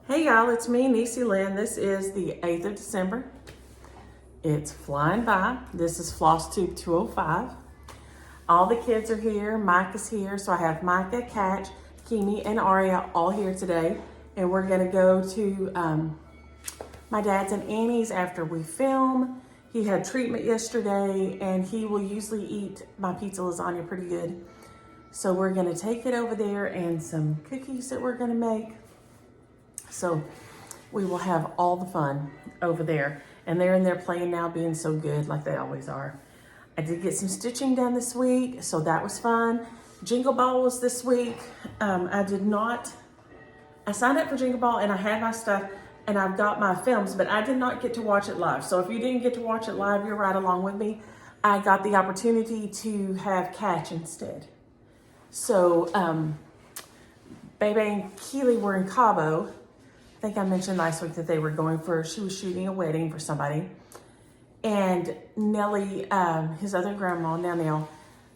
Hey y'all, it's me, Niecy Lynn. This is the 8th of December. It's flying by. This is Flosstube 205. All the kids are here. Mike is here. So I have Micah, Catch, Kimi, and Aria all here today. And we're gonna go to my dad's and Annie's after we film. He had treatment yesterday and he will usually eat my pizza lasagna pretty good. So we're gonna take it over there and some cookies that we're gonna make. So we will have all the fun over there. And they're in there playing now, being so good like they always are. I did get some stitching done this week, so that was fun. Jingle Ball was this week. I signed up for Jingle Ball and I had my stuff and I've got my films, but I did not get to watch it live. So if you didn't get to watch it live, you're right along with me. I got the opportunity to have Catch instead. So Bebe and Keely were in Cabo. I think I mentioned last week that they were she was shooting a wedding for somebody. And Nellie, his other grandma, Nell,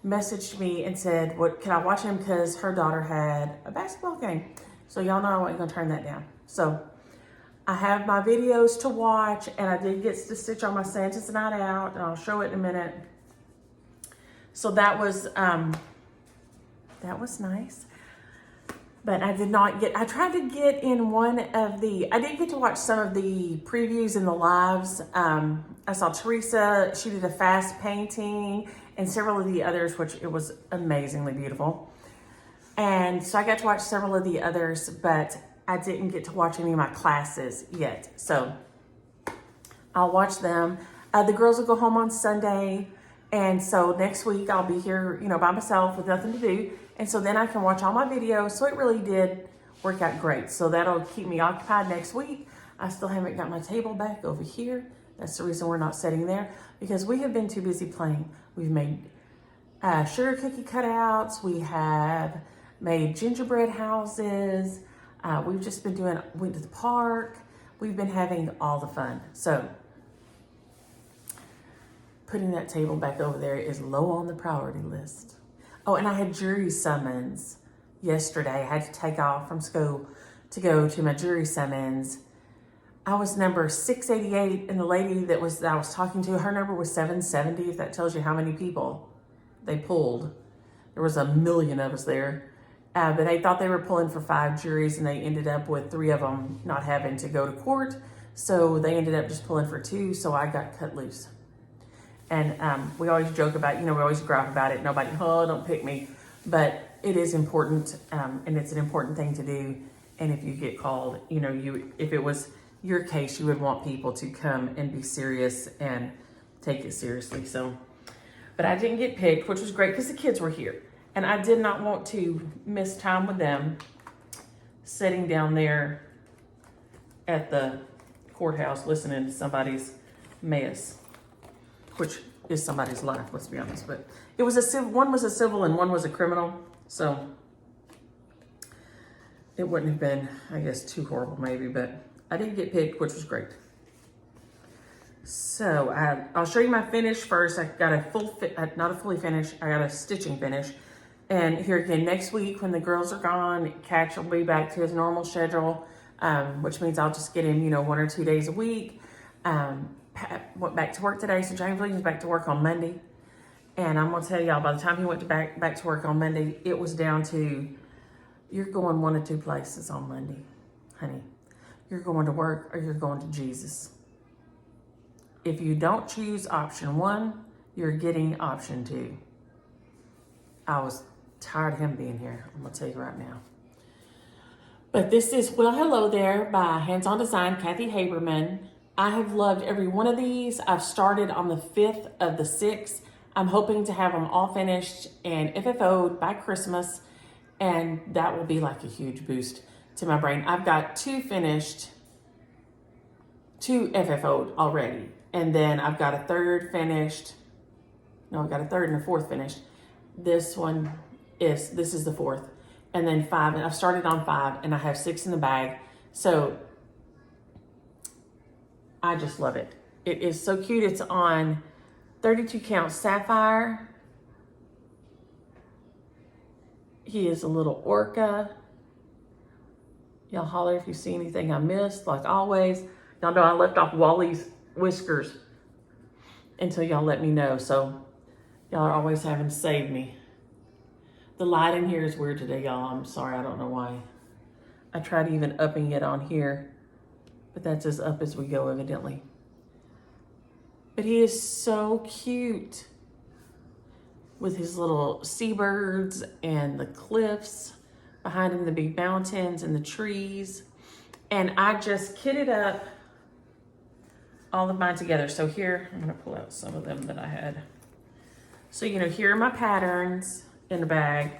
messaged me and said, can I watch him? Because her daughter had a basketball game. So y'all know I wasn't gonna turn that down. So I have my videos to watch and I did get to stitch on my Santa's Night Out and I'll show it in a minute. So that was nice. But I tried to get in I did get to watch some of the previews and the lives. I saw Teresa, she did a fast painting and several of the others, which it was amazingly beautiful. And so I got to watch several of the others, but I didn't get to watch any of my classes yet. So I'll watch them. The girls will go home on Sunday. And so next week I'll be here, by myself with nothing to do. And so then I can watch all my videos. So it really did work out great. So that'll keep me occupied next week. I still haven't got my table back over here. That's the reason we're not sitting there, because we have been too busy playing. We've made sugar cookie cutouts. We have made gingerbread houses. We've just been went to the park. We've been having all the fun. So putting that table back over there is low on the priority list. Oh, and I had jury summons yesterday. I had to take off from school to go to my jury summons. I was number 688, and the lady that I was talking to, her number was 770, if that tells you how many people they pulled. There was 1 million of us there. But they thought they were pulling for 5 juries, and they ended up with 3 of them not having to go to court. So they ended up just pulling for 2, so I got cut loose. And we always joke about, we always gripe about it. Nobody, don't pick me. But it is important, and it's an important thing to do. And if you get called, if it was your case, you would want people to come and be serious and take it seriously. So, but I didn't get picked, which was great because the kids were here. And I did not want to miss time with them sitting down there at the courthouse listening to somebody's mess, which is somebody's life, let's be honest. But it was one was a civil and one was a criminal. So it wouldn't have been, I guess, too horrible maybe, but I didn't get picked, which was great. So I'll show you my finish first. I got not a fully finish, I got a stitching finish. And here again, next week when the girls are gone, Catch will be back to his normal schedule, which means I'll just get him, 1 or 2 days a week. Pat went back to work today, so James Williams back to work on Monday. And I'm gonna tell y'all, by the time he went back to work on Monday, it was down to, you're going 1 or 2 places on Monday, honey. You're going to work or you're going to Jesus. If you don't choose option 1, you're getting option 2. I was tired of him being here, I'm gonna tell you right now. But this is Well Hello There by Hands On Design, Kathy Haberman. I have loved every one of these. I've started on the 5th of the 6th. I'm hoping to have them all finished and FFO'd by Christmas, and that will be like a huge boost to my brain. I've got 2 finished, 2 FFO'd already, and then I've got a 3rd finished. No, I've got a 3rd and a 4th finished. This is the 4th, and then 5, and I've started on 5, and I have 6 in the bag. So I just love it. It is so cute. It's on 32 count sapphire. He is a little orca. Y'all holler if you see anything I missed, like always. Y'all know I left off Wally's whiskers until y'all let me know. So y'all are always having to save me. The light in here is weird today, y'all. I'm sorry, I don't know why. I tried even upping it on here, but that's as up as we go, evidently. But he is so cute with his little seabirds and the cliffs behind him, the big mountains and the trees. And I just kitted up all of mine together. So here, I'm gonna pull out some of them that I had. So, you know, here are my patterns in the bag.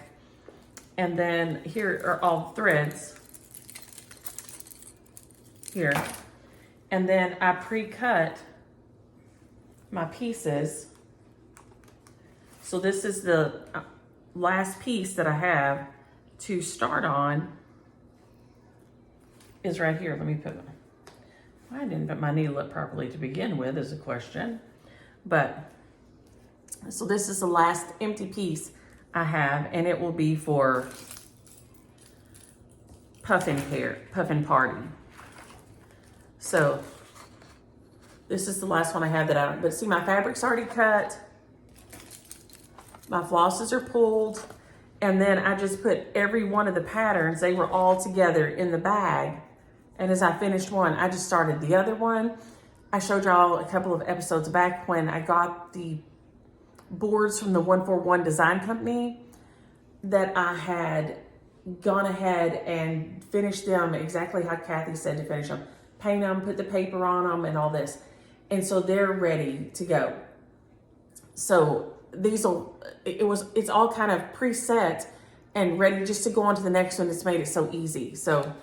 And then here are all the threads here. And then I pre-cut my pieces. So this is the last piece that I have to start on is right here. Let me put, I didn't put my needle up properly to begin with is a question. But, so this is the last empty piece I have, and it will be for Puffin Party. So this is the last one I have that I don't, but see my fabric's already cut. My flosses are pulled. And then I just put every one of the patterns, they were all together in the bag. And as I finished one, I just started the other one. I showed y'all a couple of episodes back when I got the boards from the 141 Design Company that I had gone ahead and finished them exactly how Kathy said to finish them. Paint them, put the paper on them and all this. And so they're ready to go. So it's all kind of preset and ready just to go on to the next one. It's made it so easy. So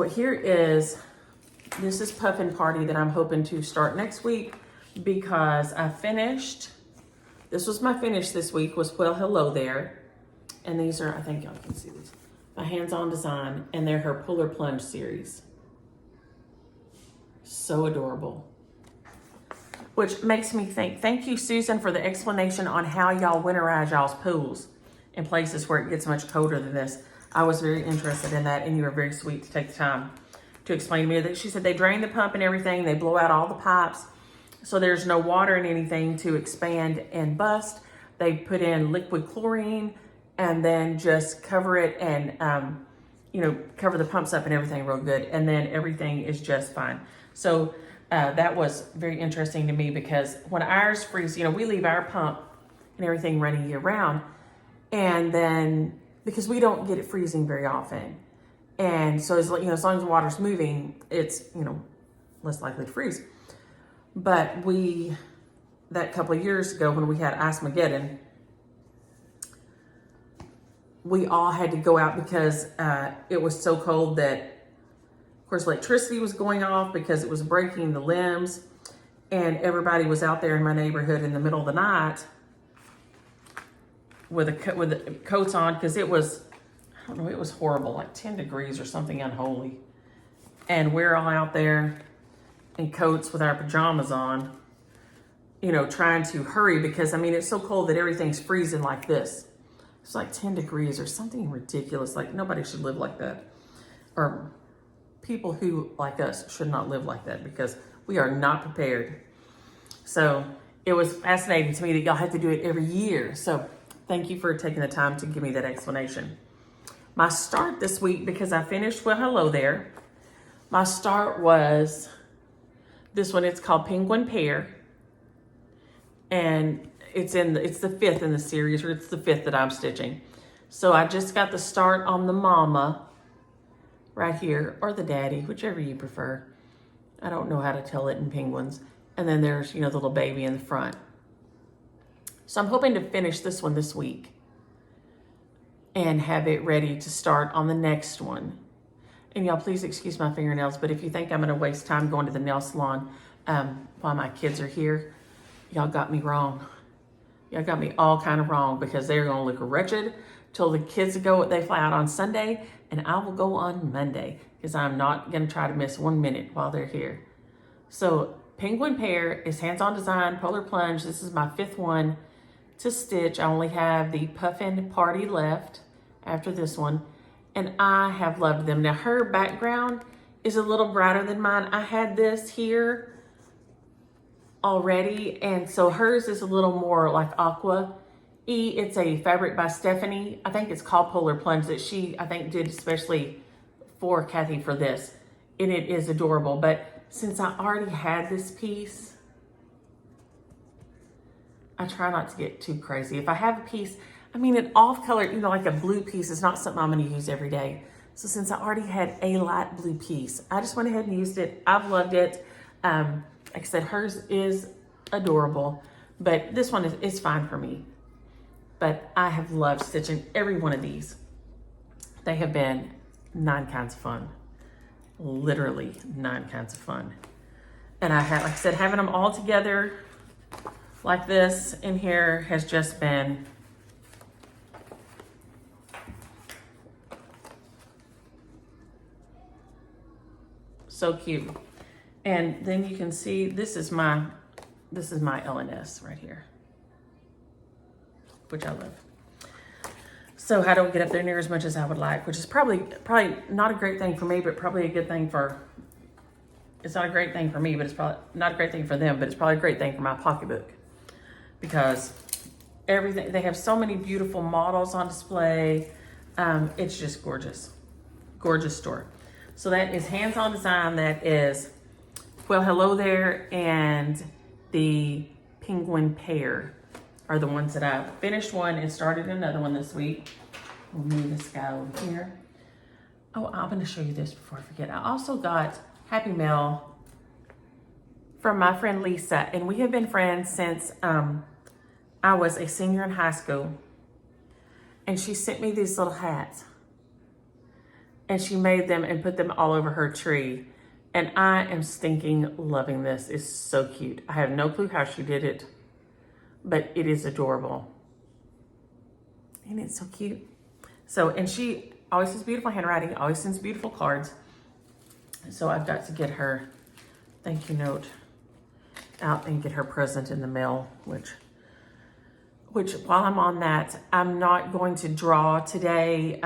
here is, this is Puffin Party that I'm hoping to start next week because I finished, this was my finish this week was Well Hello There. And these are, I think y'all can see these, my hands-on design, and they're her Puller Plunge series. So adorable. Which makes me think, thank you, Susan, for the explanation on how y'all winterize y'all's pools in places where it gets much colder than this. I was very interested in that, and you were very sweet to take the time to explain to me that. She said they drain the pump and everything, they blow out all the pipes, so there's no water in anything to expand and bust. They put in liquid chlorine and then just cover it and, you know, cover the pumps up and everything real good, and then everything is just fine. So that was very interesting to me because when ours freeze, you know, we leave our pump and everything running year round, and then because we don't get it freezing very often, and so as you know, as long as the water's moving, it's, you know, less likely to freeze. But that couple of years ago when we had Ice-mageddon, we all had to go out because it was so cold that, of course, electricity was going off because it was breaking the limbs, and everybody was out there in my neighborhood in the middle of the night with the coats on because it was, I don't know, it was horrible, like 10 degrees or something unholy. And we're all out there in coats with our pajamas on, you know, trying to hurry because, I mean, it's so cold that everything's freezing like this. It's like 10 degrees or something ridiculous. Like, nobody should live like that. Or people who, like us, should not live like that because we are not prepared. So it was fascinating to me that y'all have to do it every year. So thank you for taking the time to give me that explanation. My start this week, because I finished Well Hello There, my start was this one. It's called Penguin Pear. And it's the fifth in the series, or it's the fifth that I'm stitching. So I just got the start on the mama right here, or the daddy, whichever you prefer. I don't know how to tell it in penguins. And then there's, you know, the little baby in the front. So I'm hoping to finish this one this week and have it ready to start on the next one. And y'all, please excuse my fingernails, but if you think I'm gonna waste time going to the nail salon while my kids are here, y'all got me wrong. Y'all got me all kind of wrong, because they're gonna look wretched till the kids go, they fly out on Sunday, and I will go on Monday, because I'm not gonna try to miss 1 minute while they're here. So Penguin Pear is hands-on design, Polar Plunge. This is my fifth one to stitch. I only have the Puffin Party left after this one. and I have loved them. Now her background is a little brighter than mine. I had this here already, and so hers is a little more like aqua. It's a fabric by Stephanie. I think it's called Polar Plunge that she, I think, did especially for Kathy for this. And it is adorable. But since I already had this piece, I try not to get too crazy. If I have a piece, I mean, an off color, you know, like a blue piece is not something I'm going to use every day. So since I already had a light blue piece, I just went ahead and used it. I've loved it. Like I said, hers is adorable, but this one is fine for me. But I have loved stitching every one of these. They have been 9 kinds of fun. Literally 9 kinds of fun. And I have, like I said, having them all together like this in here has just been so cute. And then you can see this is my LNS right here, which I love. So I don't get up there near as much as I would like, which is probably not a great thing for me, but probably a good thing for, it's not a great thing for me, but it's probably not a great thing for them, but it's probably a great thing for my pocketbook, because everything, they have so many beautiful models on display. It's just gorgeous, gorgeous store. So that is Hands On Design. That is, well, hello there, and the Penguin Pear are the ones that I finished one and started another one this week. We'll move this guy over here. Oh, I'm gonna show you this before I forget. I also got Happy Mail from my friend Lisa, and we have been friends since I was a senior in high school. And she sent me these little hats, and she made them and put them all over her tree. And I am stinking loving this. It's so cute. I have no clue how she did it, but it is adorable. And it's so cute. So, and she always has beautiful handwriting, always sends beautiful cards. So I've got to get her thank you note out and get her present in the mail, which while I'm on that, I'm not going to draw today.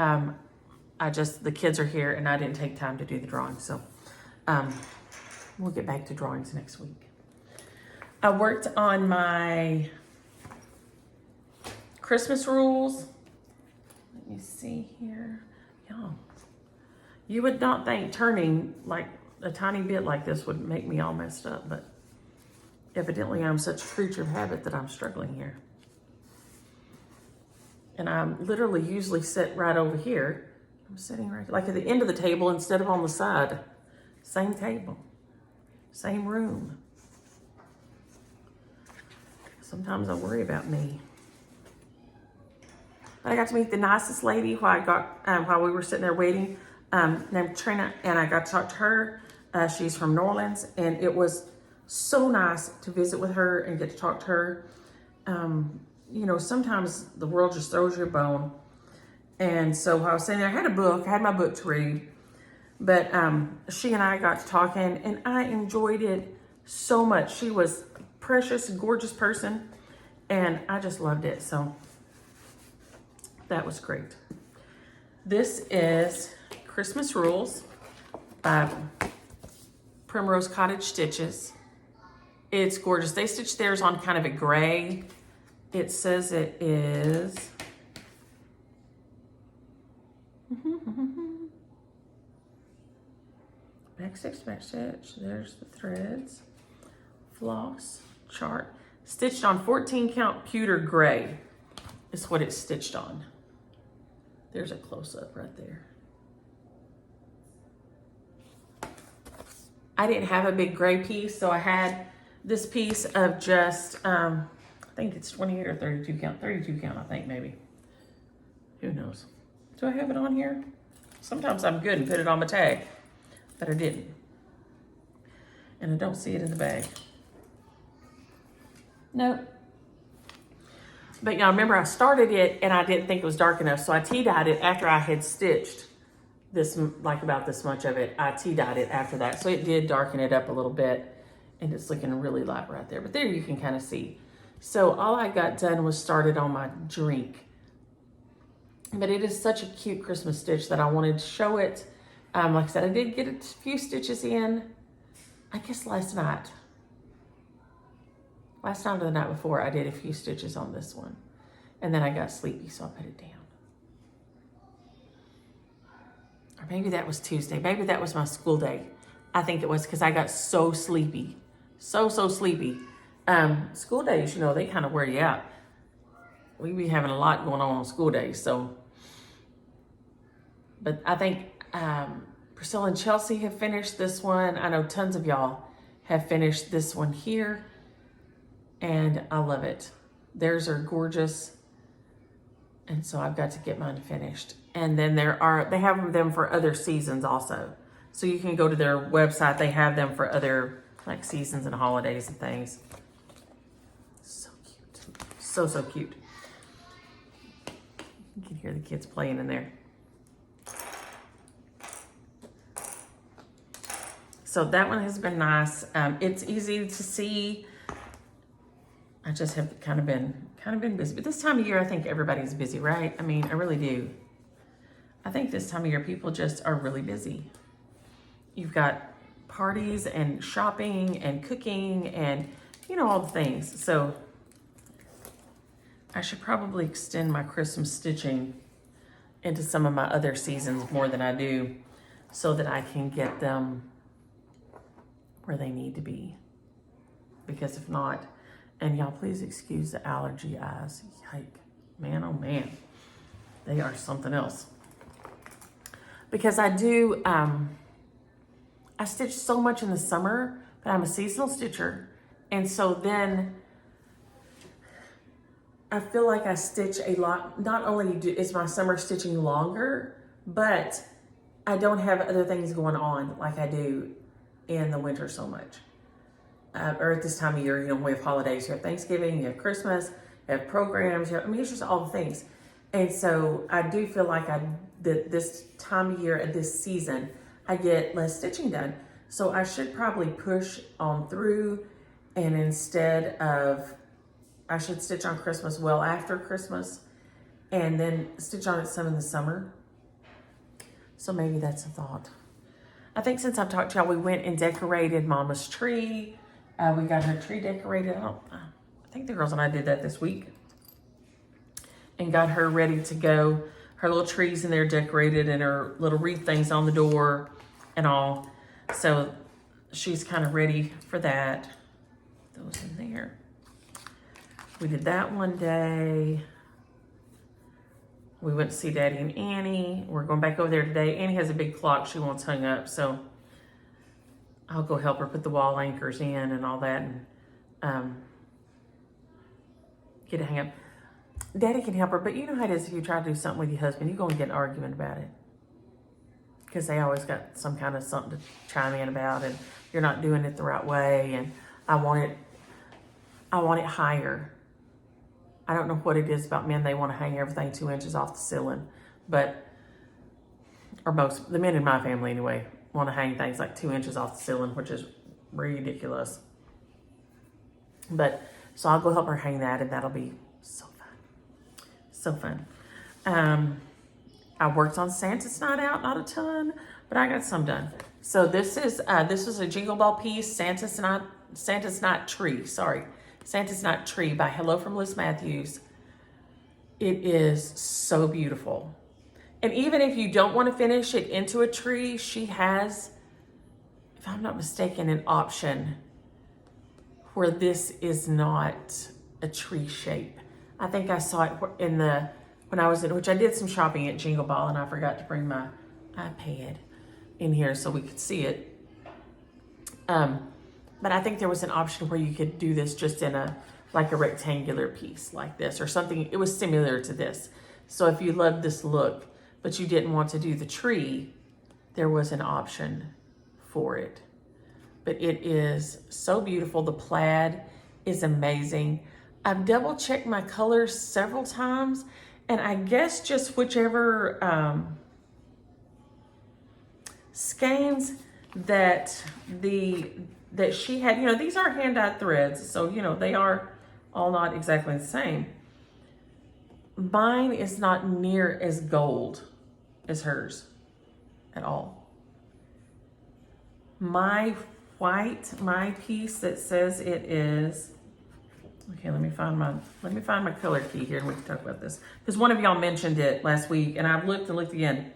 The kids are here and I didn't take time to do the drawing. So we'll get back to drawings next week. I worked on my Christmas rules. Let me see here. Yeah. You would not think turning like a tiny bit like this would make me all messed up, but evidently I'm such a creature of habit that I'm struggling here. And I'm literally usually sit right over here. I'm sitting right, like at the end of the table instead of on the side. Same table, same room. Sometimes I worry about me. But I got to meet the nicest lady while we were sitting there waiting, named Trina, and I got to talk to her. She's from New Orleans, and it was so nice to visit with her and get to talk to her. You know, sometimes the world just throws you a bone. And so while I was sitting there, I had my book to read, but she and I got to talking, and I enjoyed it so much. She was a precious, gorgeous person, and I just loved it. So that was great. This is Christmas Rules by Primrose Cottage Stitches. It's gorgeous. They stitched theirs on kind of a gray. It says it is back stitch, back stitch. There's the threads. Floss, chart. Stitched on 14 count pewter gray is what it's stitched on. There's a close-up right there. I didn't have a big gray piece, so I had this piece of just, I think it's 28 or 32 count. 32 count, I think, maybe. Who knows? Do I have it on here? Sometimes I'm good and put it on my tag, but I didn't. And I don't see it in the bag. Nope. But y'all remember I started it and I didn't think it was dark enough, so I tea-dyed it after I had stitched this, like about this much of it. I tea-dyed it after that, so it did darken it up a little bit, and it's looking really light right there. But there you can kind of see. So all I got done was started on my drink. But it is such a cute Christmas stitch that I wanted to show it. Like I said, I did get a few stitches in, I guess last night. Last night or the night before, I did a few stitches on this one. And then I got sleepy, so I put it down. Or maybe that was Tuesday. Maybe that was my school day. I think it was because I got so sleepy. So sleepy. School days, you know, they kind of wear you out. We be having a lot going on school days, so. But I think Priscilla and Chelsea have finished this one. I know tons of y'all have finished this one here. And I love it. Theirs are gorgeous. And so I've got to get mine finished. And then they have them for other seasons also. So you can go to their website. They have them for other like seasons and holidays and things. So cute. So cute. You can hear the kids playing in there. So that one has been nice. It's easy to see. I just have kind of been busy. But this time of year, I think everybody's busy, right? I mean, I really do. I think this time of year, people just are really busy. You've got parties and shopping and cooking and, you know, all the things. So I should probably extend my Christmas stitching into some of my other seasons more than I do so that I can get them where they need to be. Because if not, and y'all please excuse the allergy eyes. Yike, man, oh man. They are something else. Because I do, I stitch so much in the summer, but I'm a seasonal stitcher. And so then I feel like I stitch a lot. Not only is my summer stitching longer, but I don't have other things going on like I do in the winter so much. Or at this time of year, you know, we have holidays, you have Thanksgiving, you have Christmas, you have programs, I mean, it's just all the things. And so I do feel like this time of year at this season, I get less stitching done. So I should probably push on through, and instead of, I should stitch on Christmas well after Christmas and then stitch on it some in the summer. So maybe that's a thought. I think since I've talked to y'all, we went and decorated Mama's tree. We got her tree decorated. I think the girls and I did that this week. And got her ready to go. Her little trees in there decorated and her little wreath things on the door and all. So she's kind of ready for that. Those in there. We did that one day. We went to see Daddy and Annie. We're going back over there today. Annie has a big clock she wants hung up, so I'll go help her put the wall anchors in and all that and get it hung up. Daddy can help her, but you know how it is if you try to do something with your husband, you're going to get an argument about it. Because they always got some kind of something to chime in about, and you're not doing it the right way, and I want it higher. I don't know what it is about men. They want to hang everything 2 inches off the ceiling, or most, the men in my family anyway, want to hang things like 2 inches off the ceiling, which is ridiculous. But, so I'll go help her hang that, and that'll be so fun. So fun. I worked on Santa's Night Out, not a ton, but I got some done. So this is a Jingle Ball piece, Santa's Night Tree by Hello from Liz Matthews. It is so beautiful. And even if you don't want to finish it into a tree, she has, if I'm not mistaken, an option where this is not a tree shape. I think I saw it when I was which I did some shopping at Jingle Ball, and I forgot to bring my iPad in here so we could see it. But I think there was an option where you could do this just in a rectangular piece like this or something. It was similar to this. So if you loved this look, but you didn't want to do the tree, there was an option for it. But it is so beautiful. The plaid is amazing. I've double checked my colors several times, and I guess just whichever skeins that she had, you know, these are hand-dyed threads, so, you know, they are all not exactly the same. mine is not near as gold as hers at all. My white, my piece that says it is, okay, let me find my color key here and we can talk about this. Because one of y'all mentioned it last week and I've looked and looked again.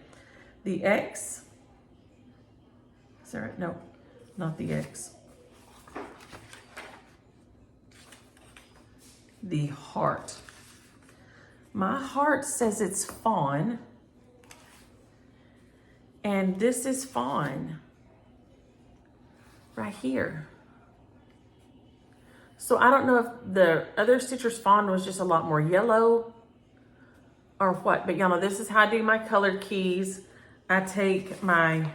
The X, is that right? No, not the X. The heart. My heart says it's fawn. And this is fawn. Right here. So I don't know if the other Stitcher's fawn was just a lot more yellow or what, but y'all know this is how I do my colored keys. I take my,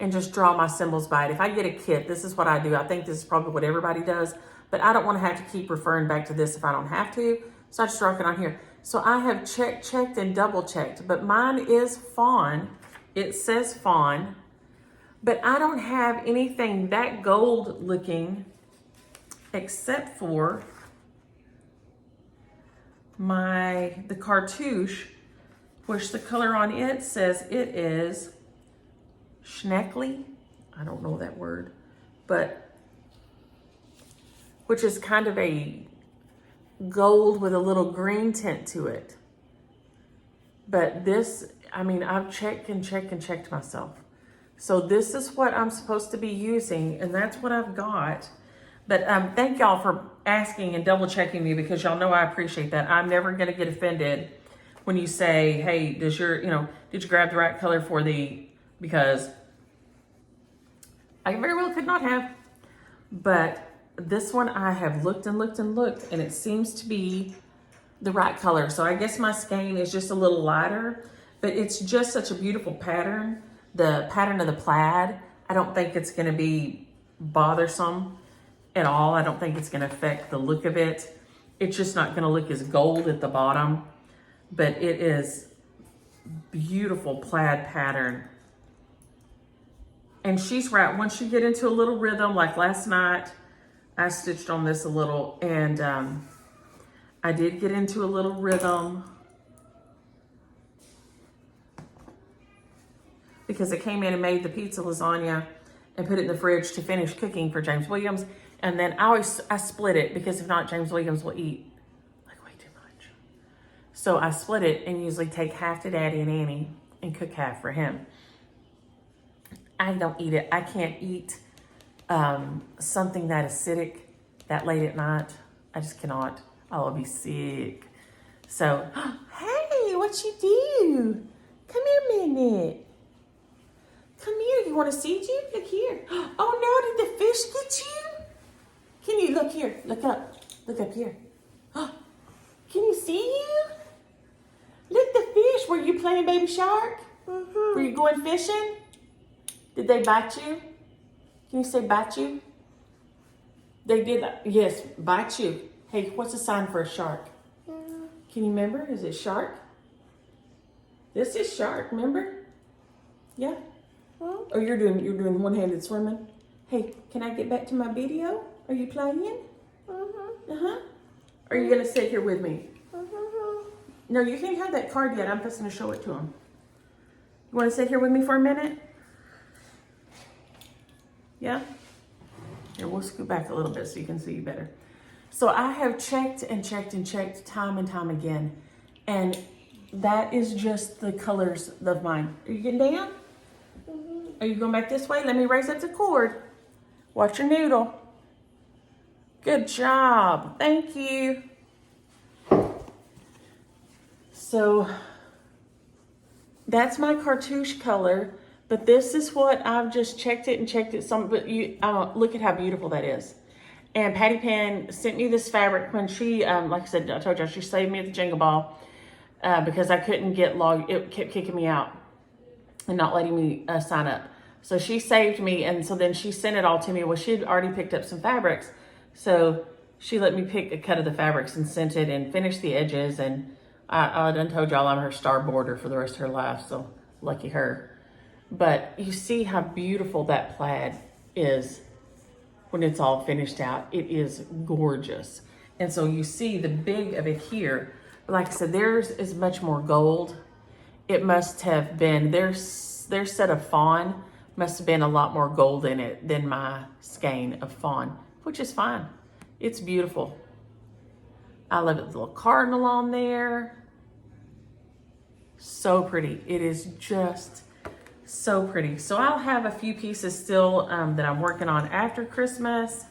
and just draw my symbols by it. If I get a kit, this is what I do. I think this is probably what everybody does, but I don't want to have to keep referring back to this if I don't have to. So I just draw it on here. So I have checked, and double checked, but mine is fawn. It says fawn. But I don't have anything that gold looking except for the cartouche, which the color on it says it is Schneckly. I don't know that word, but which is kind of a gold with a little green tint to it. But this, I mean, I've checked and checked myself. So this is what I'm supposed to be using, and that's what I've got. But thank y'all for asking and double checking me, because y'all know I appreciate that. I'm never gonna get offended when you say, hey, did you grab the right color for because I very well could not have. But this one I have looked and looked and looked, and it seems to be the right color. So I guess my skein is just a little lighter, but it's just such a beautiful pattern. The pattern of the plaid, I don't think it's gonna be bothersome at all. I don't think it's gonna affect the look of it. It's just not gonna look as gold at the bottom, but it is beautiful plaid pattern. And she's right, once you get into a little rhythm, like last night, I stitched on this a little, and I did get into a little rhythm because I came in and made the pizza lasagna and put it in the fridge to finish cooking for James Williams. And then I split it, because if not, James Williams will eat like way too much. So I split it and usually take half to Daddy and Annie and cook half for him. I don't eat it. I can't eat something that acidic that late at night. I just cannot. I'll be sick. So, hey, what you do? Come here a minute. Come here, you want to see you? Look here. Oh no, did the fish get you? Can you look here? Look up. Look up here. Can you see you? Look, the fish. Were you playing baby shark? Mm-hmm. Were you going fishing? Did they bite you? Can you say bite you? They did that. Yes, bite you. Hey, what's the sign for a shark? Yeah. Can you remember? Is it shark? This is shark, remember? Yeah. Or you're doing one-handed swimming. Hey, can I get back to my video? Are you playing? Are you gonna sit here with me? No, you can't have that card yet. I'm just gonna show it to him. You wanna sit here with me for a minute? Yeah? Here, we'll scoot back a little bit so you can see you better. So I have checked and checked and checked time and time again. And that is just the colors of mine. Are you getting down? Are you going back this way? Let me raise up the cord. Watch your noodle. Good job. Thank you. So that's my cartouche color, but this is what I've just checked it and checked it some, but you look at how beautiful that is. And Patty Pan sent me this fabric when she, like I said, I told you, she saved me at the Jingle Ball because I couldn't get logged. It kept kicking me out and not letting me sign up. So she saved me, and so then she sent it all to me. Well, she had already picked up some fabrics, so she let me pick a cut of the fabrics and sent it and finished the edges. And I done told y'all I'm her star boarder for the rest of her life, so lucky her. But you see how beautiful that plaid is when it's all finished out. It is gorgeous. And so you see the big of it here. But like I said, theirs is much more gold. It must have been, their set of fawn must have been a lot more gold in it than my skein of fawn, which is fine. It's beautiful. I love it. The little cardinal on there. So pretty. It is just so pretty. So I'll have a few pieces still that I'm working on after Christmas.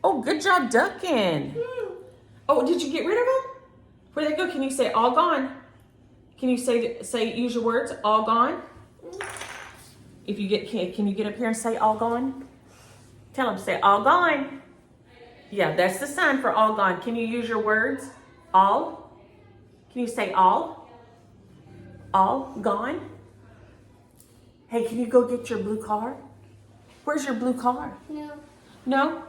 Oh, good job ducking. Oh, did you get rid of them? Where'd they go? Can you say all gone? Can you say use your words, all gone? If you get, can you get up here and say all gone? Tell them, say all gone. Yeah, that's the sign for all gone. Can you use your words? All? Can you say all? All gone? Hey, can you go get your blue car? Where's your blue car? No. No?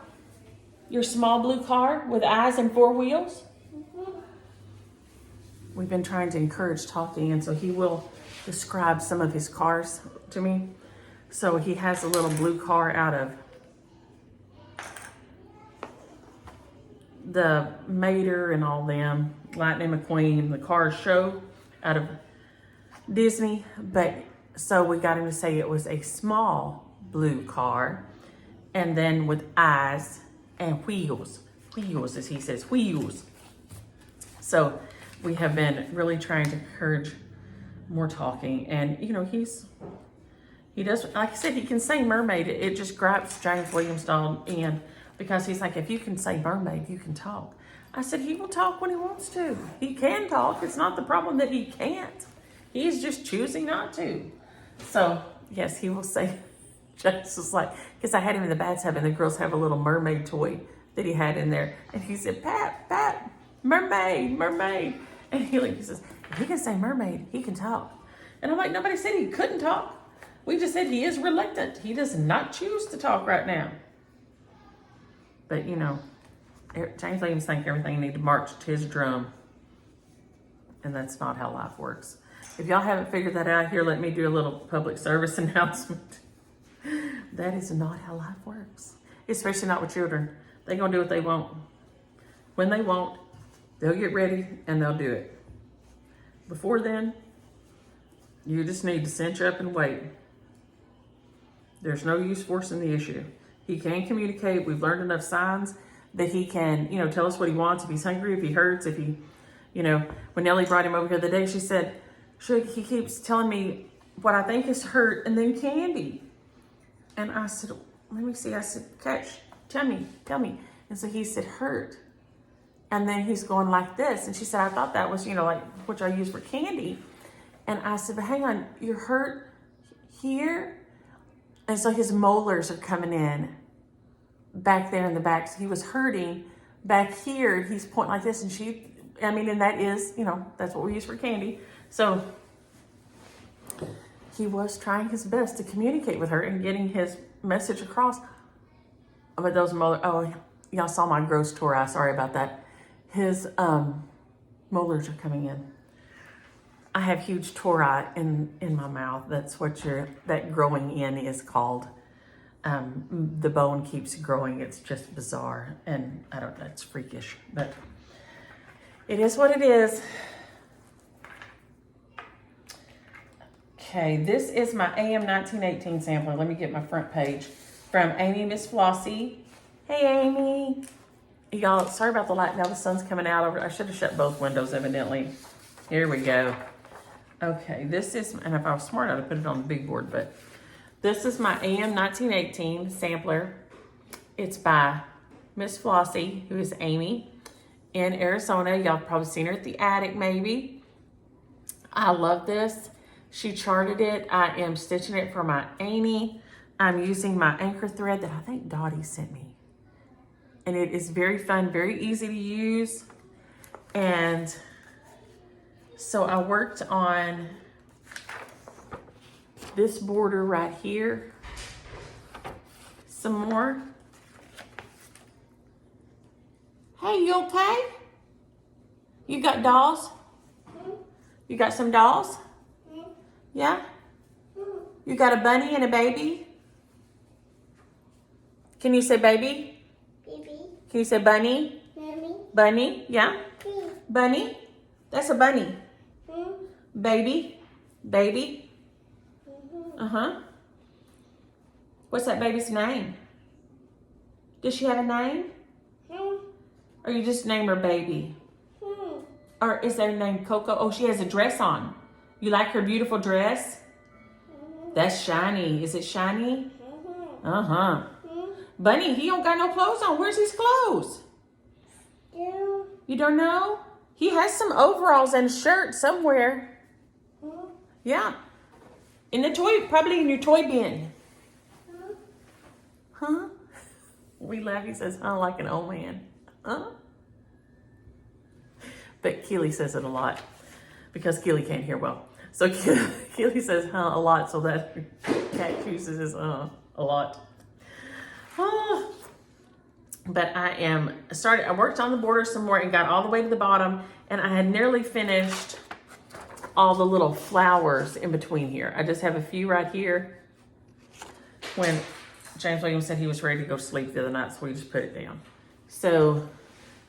Your small blue car with eyes and 4 wheels? We've been trying to encourage talking, and so he will describe some of his cars to me. So he has a little blue car out of the Mater and all them, Lightning McQueen, the car show out of Disney. But so we got him to say it was a small blue car, and then with eyes and wheels, as he says, wheels. So we have been really trying to encourage more talking, and you know, he does, like I said, he can say mermaid. It just gripes James Williams down in, because he's like, if you can say mermaid, you can talk. I said, he will talk when he wants to. He can talk. It's not the problem that he can't. He's just choosing not to. So yes, he will say, James was like, because I had him in the bathtub and the girls have a little mermaid toy that he had in there. And he said, Pat, mermaid. And he says, if he can say mermaid, he can talk. And I'm like, nobody said he couldn't talk. We just said he is reluctant. He does not choose to talk right now. But you know, James Williams thinks everything need to march to his drum. And that's not how life works. If y'all haven't figured that out here, let me do a little public service announcement. That is not how life works. Especially not with children. They're going to do what they want. When they want, they'll get ready and they'll do it. Before then, you just need to cinch up and wait. There's no use forcing the issue. He can communicate. We've learned enough signs that he can, you know, tell us what he wants. If he's hungry, if he hurts, if he, you know, when Nellie brought him over here the other day, she said, he keeps telling me what I think is hurt and then candy. And I said, let me see. I said, Catch, tell me. And so he said, hurt. And then he's going like this. And she said, I thought that was, you know, like, which I use for candy. And I said, but hang on, you're hurt here? And so his molars are coming in back there in the back. So he was hurting back here. He's pointing like this. And and that is, you know, that's what we use for candy. So he was trying his best to communicate with her and getting his message across. But those molars, y'all saw my gross tore eye. Sorry about that. His molars are coming in. I have huge tori in my mouth. That's what that growing in is called. The bone keeps growing. It's just bizarre. And I don't know, it's freakish, but it is what it is. Okay, this is my AM 1918 sampler. Let me get my front page from Amy Miss Flossy. Hey, Amy. Y'all, sorry about the light. Now the sun's coming out over. I should have shut both windows, evidently. Here we go. Okay, this is, and if I was smart, I'd have put it on the big board, but this is my AM 1918 sampler. It's by Miss Flossy, who is Amy, in Arizona. Y'all probably seen her at the attic, maybe. I love this. She charted it. I am stitching it for my Amy. I'm using my anchor thread that I think Dottie sent me. And it is very fun, very easy to use. And so I worked on this border right here. Some more. Hey, you okay? You got dolls? You got some dolls? Yeah? You got a bunny and a baby? Can you say baby? Baby. Can you say bunny? Mommy. Bunny, yeah? Bunny? That's a bunny. Baby? Baby? Uh-huh. What's that baby's name? Does she have a name? Or you just name her baby? Or is their name Coco? Oh, she has a dress on. You like her beautiful dress? That's shiny. Is it shiny? Uh-huh. Bunny, he don't got no clothes on. Where's his clothes? You don't know? He has some overalls and a shirt somewhere. Yeah. In the toy, probably in your toy bin. Huh? We laugh. He says, huh, like an old man. Huh? But Keely says it a lot because Keely can't hear well. So Keely says, huh, a lot, so that cat uses his, a lot. Oh. But I worked on the border some more and got all the way to the bottom, and I had nearly finished all the little flowers in between here. I just have a few right here. When James Williams said he was ready to go to sleep the other night, so we just put it down. So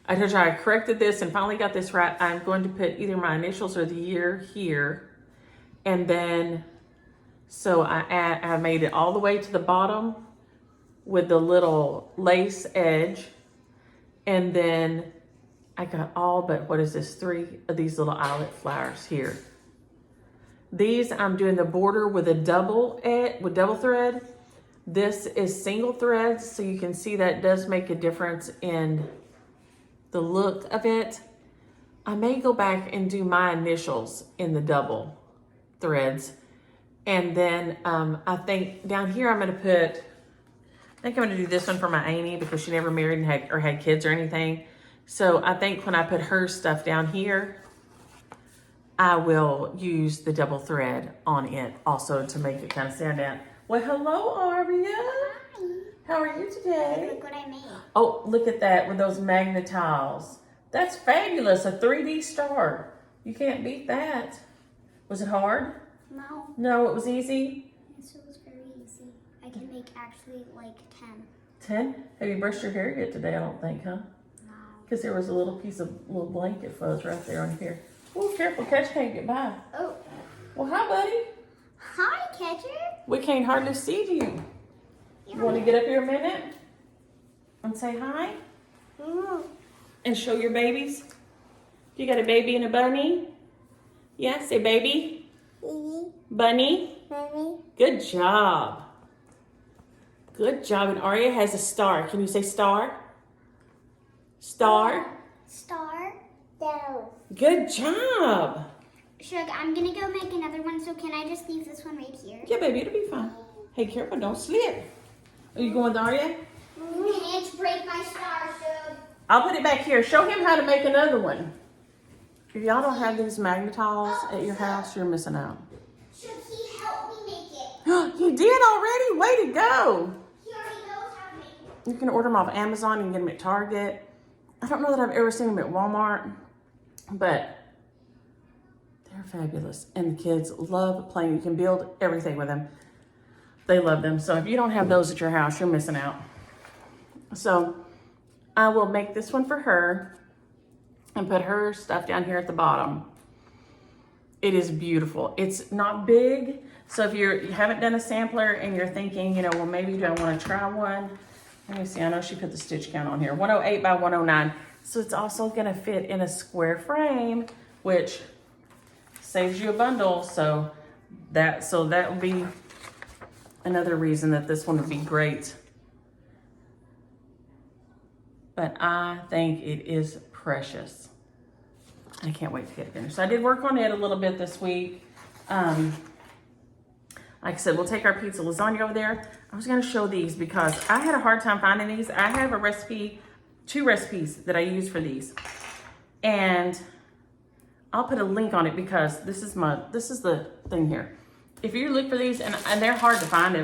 I told you I corrected this and finally got this right. I'm going to put either my initials or the year here. And then, so I made it all the way to the bottom with the little lace edge. And then I got all but, what is this, 3 of these little eyelet flowers here. These, I'm doing the border with a double thread. This is single threads, so you can see that does make a difference in the look of it. I may go back and do my initials in the double threads. And then I think down here I'm gonna do this one for my Amy because she never married and had kids or anything. So I think when I put her stuff down here, I will use the double thread on it also to make it kind of stand out. Well, hello, Aria. Hi. How are you today? Look what I made. Oh, look at that with those magnet tiles. That's fabulous, a 3D star. You can't beat that. Was it hard? No. No, it was easy? Yes, it was very easy. I can make actually like 10. 10? Have you brushed your hair yet today? I don't think, huh? No. Because there was a little piece of little blanket fuzz right there on here. Oh, careful, Catch can't get by. Oh. Well, hi, buddy. Hi, Catcher. We can't hardly see you. You want to get up here a minute and say hi? And show your babies? You got a baby and a bunny? Yeah, say baby. Bunny. Mommy. Good job. Good job. And Aria has a star. Can you say star? Star. Star. Down. Good job. Shug, I'm gonna go make another one, so can I just leave this one right here? Yeah, baby, it'll be fine. Hey, careful, don't slip. Are you going, Aria? You can't break my star, Shug. I'll put it back here. Show him how to make another one. If y'all don't have these magnetiles at your house, you're missing out. Shug, he helped me make it. You did already? Way to go. He already knows how to make it. You can order them off Amazon. You can get them at Target. I don't know that I've ever seen them at Walmart, but they're fabulous. And the kids love playing. You can build everything with them. They love them. So if you don't have those at your house, you're missing out. So I will make this one for her and put her stuff down here at the bottom. It is beautiful. It's not big. So if you haven't done a sampler and you're thinking, you know, well, maybe do I want to try one? Let me see. I know she put the stitch count on here. 108 by 109. So it's also going to fit in a square frame, which saves you a bundle. So that would be another reason that this one would be great. But I think it is precious. I can't wait to get it finished. So I did work on it a little bit this week. Like I said, we'll take our pizza lasagna over there. I was gonna show these because I had a hard time finding these. I have a recipe, 2 recipes that I use for these. And I'll put a link on it because this is the thing here. If you look for these, and they're hard to find,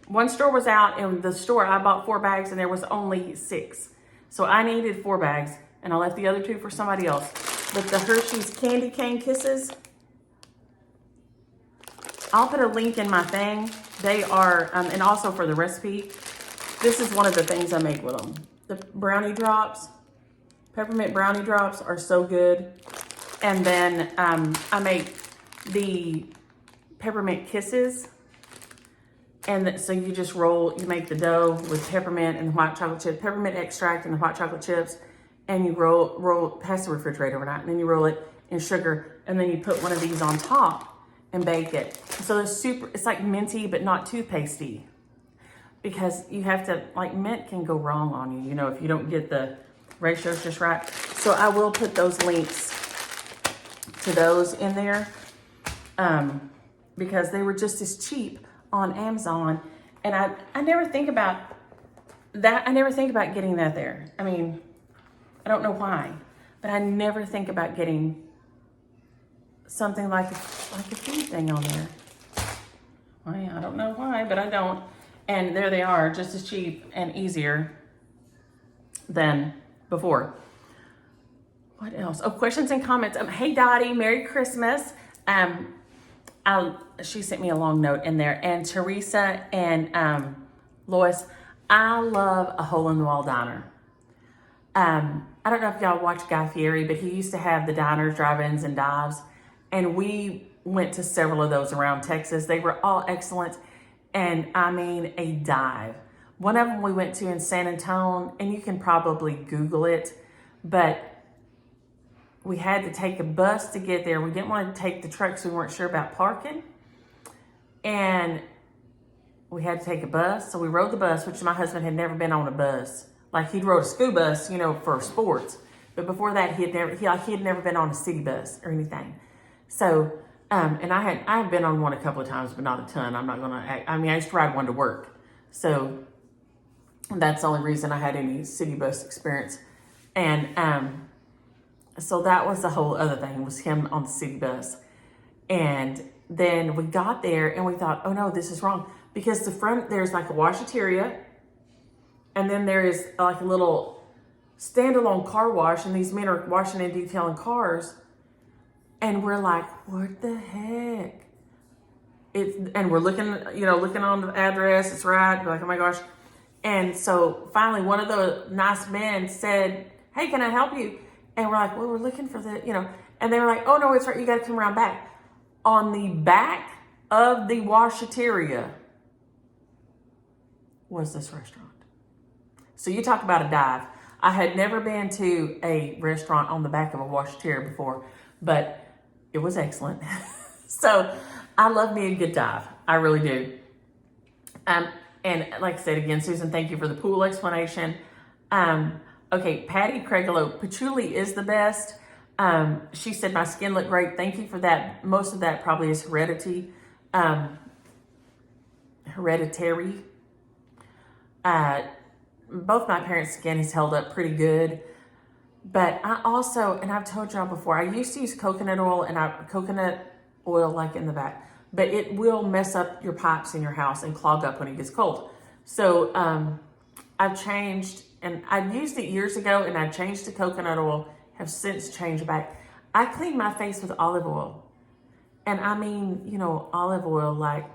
one store was out, and the store I bought 4 bags and there was only 6. So I needed 4 bags and I left the other 2 for somebody else. But the Hershey's Candy Cane Kisses, I'll put a link in my thing. They are, and also for the recipe, this is one of the things I make with them. The brownie drops, Peppermint brownie drops are so good. And then I make the peppermint kisses. And so you just you make the dough with peppermint and the white chocolate chips, peppermint extract and the white chocolate chips. And you past the refrigerator overnight. And then you roll it in sugar. And then you put one of these on top and bake it. So it's like minty, but not toothpastey. Because you have to, like, mint can go wrong on you, if you don't get the ratios just right. So I will put those links to those in there because they were just as cheap on Amazon. And I never think about that. I never think about getting that there. I mean, I don't know why, but I never think about getting something like a food thing on there. Well, I don't know why, but I don't. And there they are, just as cheap and easier than before. What else? Oh, questions and comments. Hey, Dottie, Merry Christmas. She sent me a long note in there. And Teresa and Lois, I love a hole-in-the-wall diner. I don't know if y'all watch Guy Fieri, but he used to have the diners, drive-ins, and dives. And we went to several of those around Texas. They were all excellent. And I mean a dive. One of them we went to in San Antonio, and you can probably Google it, but we had to take a bus to get there. We didn't want to take the truck, so we weren't sure about parking. And we had to take a bus, so we rode the bus, which my husband had never been on a bus. Like, he'd rode a school bus, for sports. But before that, he had never been on a city bus or anything. So, and I had been on one a couple of times, but not a ton. I'm not gonna. I used to ride one to work, so that's the only reason I had any city bus experience. And so that was the whole other thing, was him on the city bus. And then we got there and we thought, oh no, this is wrong, because the front there's like a washateria, and then there is like a little standalone car wash, and these men are washing and detailing cars. And we're like, what the heck? And we're looking on the address. It's right. We're like, oh my gosh. And so finally, one of the nice men said, hey, can I help you? And we're like, well, we're looking for and they were like, oh no, it's right. You got to come around back. On the back of the washateria was this restaurant. So you talk about a dive. I had never been to a restaurant on the back of a washateria before, but it was excellent. So I love me a good dive. I really do. And like I said again, Susan, thank you for the pool explanation. Okay, Patty Craigelo, patchouli is the best. She said my skin looked great. Thank you for that. Most of that probably is hereditary. Both my parents' skin has held up pretty good. But I also, and I've told y'all before, I used to use coconut oil like in the back, but it will mess up your pipes in your house and clog up when it gets cold. So I've changed, and I used it years ago, and I changed to coconut oil, have since changed back. I clean my face with olive oil. And I mean, olive oil like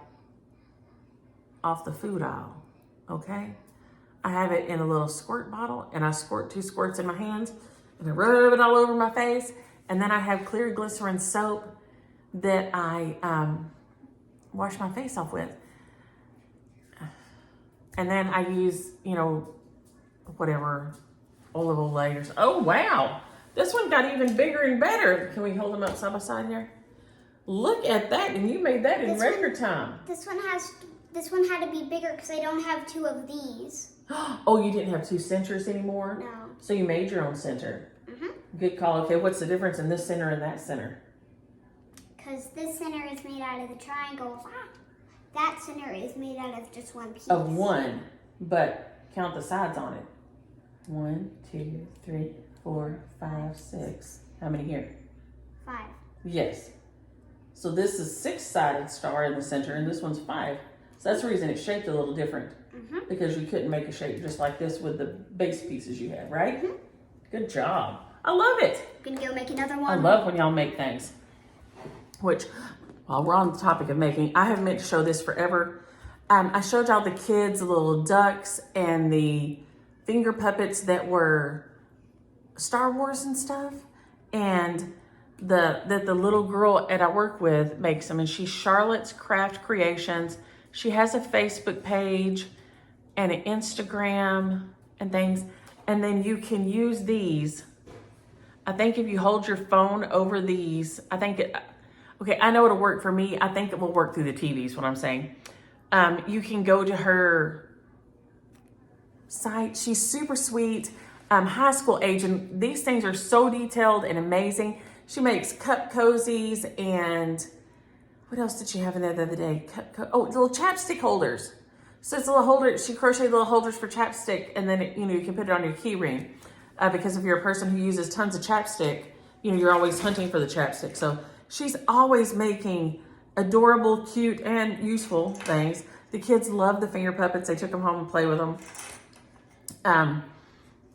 off the food aisle, okay? I have it in a little squirt bottle, and I squirt 2 squirts in my hands, and I rub it all over my face. And then I have clear glycerin soap that I wash my face off with. And then I use, whatever, olive oil layers. Oh, wow. This one got even bigger and better. Can we hold them up side by side here? Look at that. And you made that in record time. This one had to be bigger because I don't have 2 of these. Oh, you didn't have 2 centers anymore? No. So you made your own center. Good call. Okay, what's the difference in this center and that center? Because this center is made out of the triangle. That center is made out of just one piece. Of one, but count the sides on it. 1, 2, 3, 4, 5, 6. How many here? 5. Yes. So this is 6-sided star in the center, and this one's 5. So that's the reason it's shaped a little different. Because you couldn't make a shape just like this with the base pieces you had, right? Good job. I love it. I'm gonna go make another one. I love when y'all make things. Which, while we're on the topic of making, I have meant to show this forever. I showed y'all the kids, the little ducks and the finger puppets that were Star Wars and stuff. And the little girl that I work with makes them, and she's Charlotte's Craft Creations. She has a Facebook page and an Instagram and things. And then you can use these. I think if you hold your phone over these, okay, I know it'll work for me. I think it will work through the TV is what I'm saying. You can go to her site. She's super sweet, high school age, and these things are so detailed and amazing. She makes cup cozies, and what else did she have in there the other day? Little chapstick holders. So it's a little holder. She crocheted little holders for chapstick, and then you can put it on your key ring. Because if you're a person who uses tons of chapstick, you're always hunting for the chapstick. So she's always making adorable, cute, and useful things. The kids love the finger puppets. They took them home and play with them.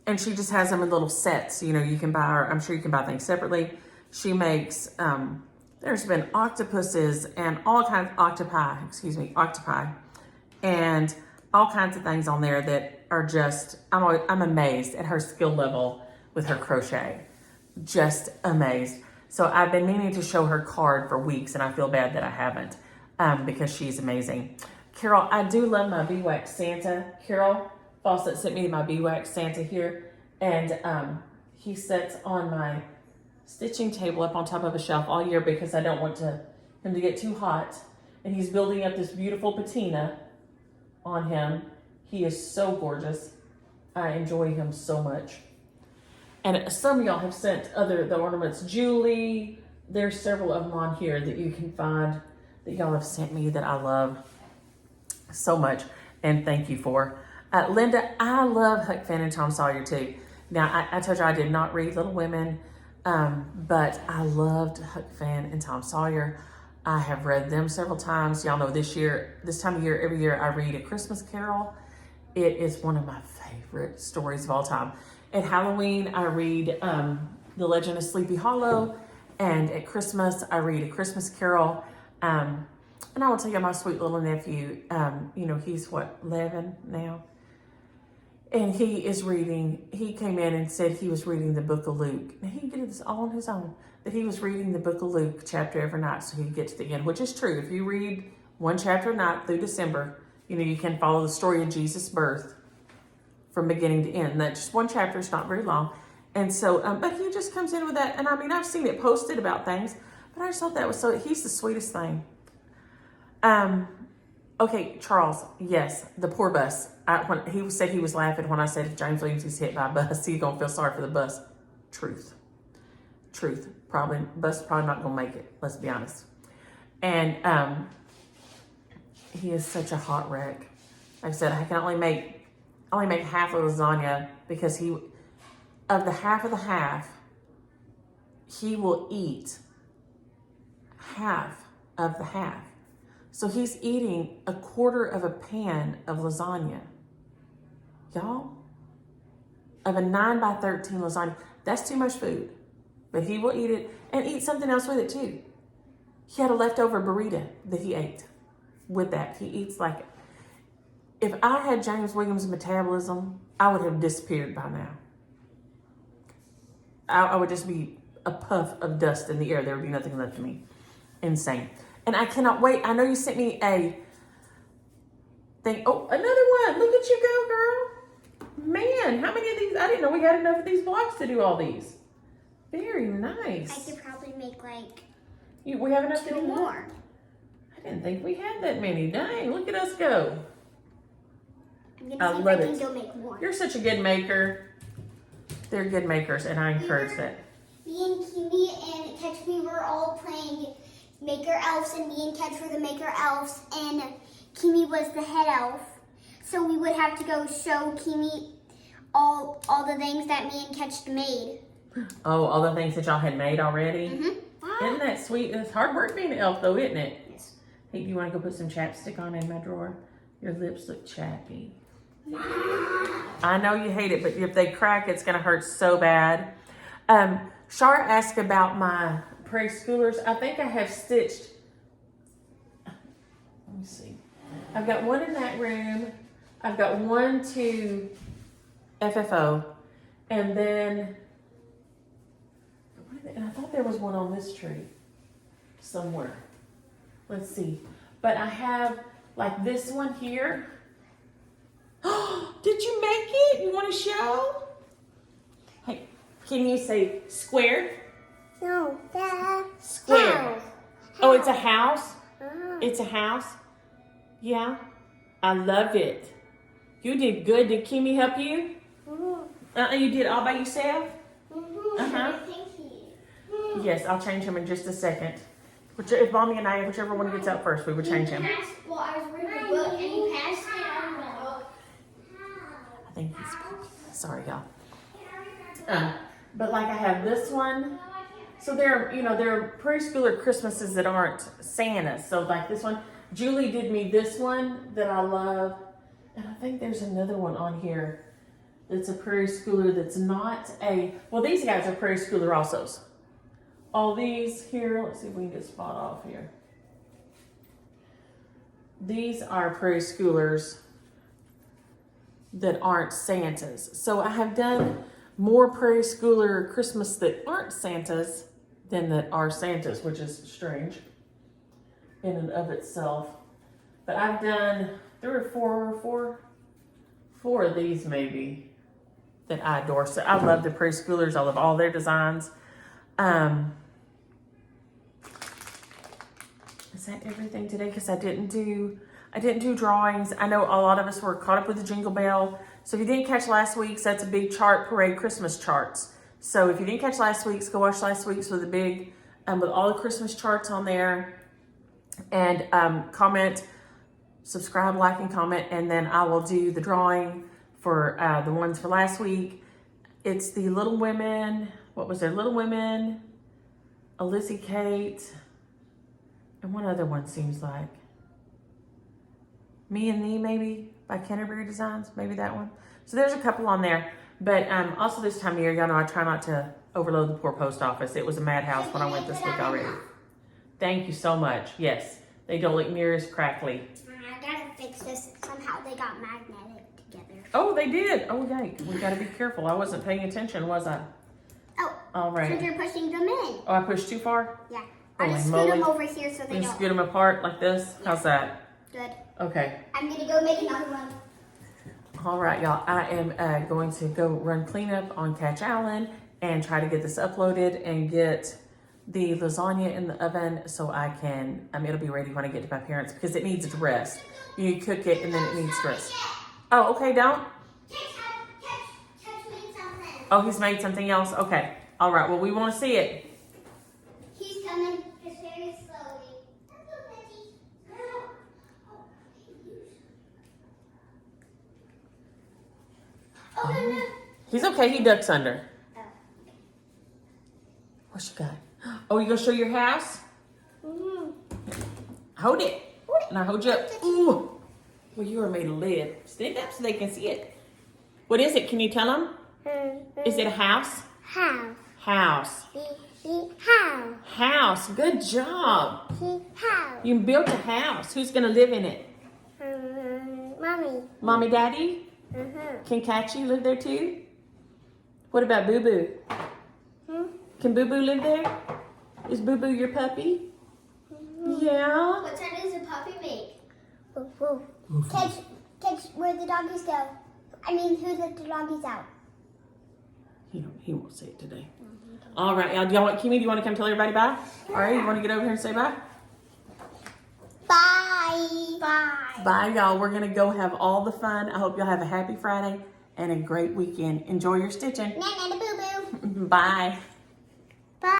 And she just has them in little sets. You can buy, or I'm sure you can buy things separately. She makes, there's been octopuses and all kinds of octopi, and all kinds of things on there that are just, I'm amazed at her skill level with her crochet. Just amazed. So I've been meaning to show her card for weeks, and I feel bad that I haven't, because she's amazing. Carol, I do love my beeswax Santa. Carol Fawcett sent me my beeswax Santa here, and he sits on my stitching table up on top of a shelf all year because I don't want him to get too hot. And he's building up this beautiful patina on him. He is so gorgeous. I enjoy him so much. And some of y'all have sent the ornaments. Julie, there's several of them on here that you can find that y'all have sent me that I love so much. And thank you for. Linda, I love Huck Finn and Tom Sawyer too. Now, I told you I did not read Little Women, but I loved Huck Finn and Tom Sawyer. I have read them several times. Y'all know this time of year, every year I read A Christmas Carol. It is one of my favorite stories of all time. At Halloween, I read The Legend of Sleepy Hollow, and at Christmas, I read A Christmas Carol. And I will tell you, my sweet little nephew, he's 11 now, and he came in and said he was reading the book of Luke. Now, he did this all on his own, that he was reading the book of Luke chapter every night so he'd get to the end, which is true. If you read one chapter a night through December, you can follow the story of Jesus' birth from beginning to end. That just one chapter is not very long. And so, but he just comes in with that. And I've seen it posted about things, but I just thought that was he's the sweetest thing. Okay, Charles, yes, the poor bus. When he said he was laughing when I said if James Williams is hit by a bus, he's gonna feel sorry for the bus. Truth. Bus probably not gonna make it, let's be honest. And he is such a hot wreck. Like I said, I can only make half of lasagna because of the half, he will eat half of the half. So he's eating a quarter of a pan of lasagna. Y'all, of a 9 by 13 lasagna. That's too much food, but he will eat it and eat something else with it too. He had a leftover burrito that he ate with that. He eats like it. If I had James Williams' metabolism, I would have disappeared by now. I would just be a puff of dust in the air. There would be nothing left of me. Insane. And I cannot wait. I know you sent me a thing. Oh, another one. Look at you go, girl. Man, how many of these? I didn't know we had enough of these blocks to do all these. Very nice. I could probably make we have enough to do more. I didn't think we had that many. Dang, look at us go. I'm gonna see if I can go make more. You're such a good maker. They're good makers, and I encourage that. Me and Kimi and Catch Me were all playing Maker Elves, and me and Catch were the Maker Elves, and Kimi was the head elf. So we would have to go show Kimi all the things that me and Catch made. Oh, all the things that y'all had made already? Mm-hmm. Isn't that sweet? It's hard work being an elf, though, isn't it? Yes. Hey, do you want to go put some chapstick on in my drawer? Your lips look chappy. I know you hate it, but if they crack, it's going to hurt so bad. Shar asked about my preschoolers. I think I have stitched. Let me see. I've got one in that room. I've got one to FFO. And then and I thought there was one on this tree somewhere. Let's see. But I have like this one here. Did you make it? You want to show? Hey, can you say square? No, the Square. house. Oh, it's a house? Uh-huh. It's a house? Yeah. I love it. You did good. Did Kimmy help you? You did all by yourself? Uh-huh. Yes, I'll change him in just a second. If Mommy and I, whichever one gets out first, we would change him. Well, I was reading the book and he passed it on the book. I think he's, sorry y'all. But like I have this one. So there are preschooler Christmases that aren't Santa. So like this one, Julie did me this one that I love. And I think there's another one on here that's a preschooler that's not well, these guys are preschooler also. All these here, let's see if we can get spot off here. These are preschoolers that aren't Santas. So I have done more preschooler Christmas that aren't Santas than that are Santas, which is strange in and of itself. But I've done 3 or 4 of these maybe that I adore. So I love the preschoolers. I love all their designs. Is that everything today? Because I didn't do drawings. I know a lot of us were caught up with the Jingle Bell. So if you didn't catch last week's, that's a big chart parade, Christmas charts. So if you didn't catch last week's, go watch last week's with a big, with all the Christmas charts on there. And comment, subscribe, like, and comment. And then I will do the drawing for the ones for last week. It's the Little Women. What was there? Little Women, a Lizzie Kate, and one other one seems like. Me and Thee, maybe, by Canterbury Designs, maybe that one. So there's a couple on there. But also this time of year, y'all know I try not to overload the poor post office. It was a madhouse when I went this week already. Thank you so much. Yes, they don't look near as crackly. I gotta fix this. Somehow they got magnetic together. Oh, they did. Oh, yikes. We gotta be careful. I wasn't paying attention, was I? Oh, all right. because you're pushing them in. Oh, I pushed too far? Yeah. I just Holy scoot them moly. over here so they You don't. scoot them apart like this? Yeah. How's that? Good. Okay. I'm gonna go make another one. All right, y'all. I am going to go run cleanup on Catch Allen and try to get this uploaded and get the lasagna in the oven so I can, it'll be ready when I get to my parents because it needs to rest. You cook it and then it needs to rest. Oh, okay, don't? Catch made something. Oh, he's made something else? Okay. All right, well, we want to see it. He's coming just very slowly. Oh, no. He's okay. He ducks under. What you got? Oh, you gonna show your house? Mm-hmm. Hold it. And I hold you up. Ooh. Well, you are made of lead. Stand up so they can see it. What is it? Can you tell them? Is it a house? House. House. House. House. Good job. House. You built a house. Who's gonna live in it? Mommy. Mommy, Daddy? Can Catchy live there too? What about Boo Boo? Can Boo Boo live there? Is Boo Boo your puppy? Yeah. What sound does a puppy make? Woof, woof. Catch where the doggies go. I mean, who let the doggies out? He won't say it today. All right, y'all. Do y'all want Kimmy? Do you want to come tell everybody bye? All right, you want to get over here and say bye? Bye. Bye. Bye, y'all. We're gonna go have all the fun. I hope y'all have a happy Friday and a great weekend. Enjoy your stitching. Nana, boo boo. Bye.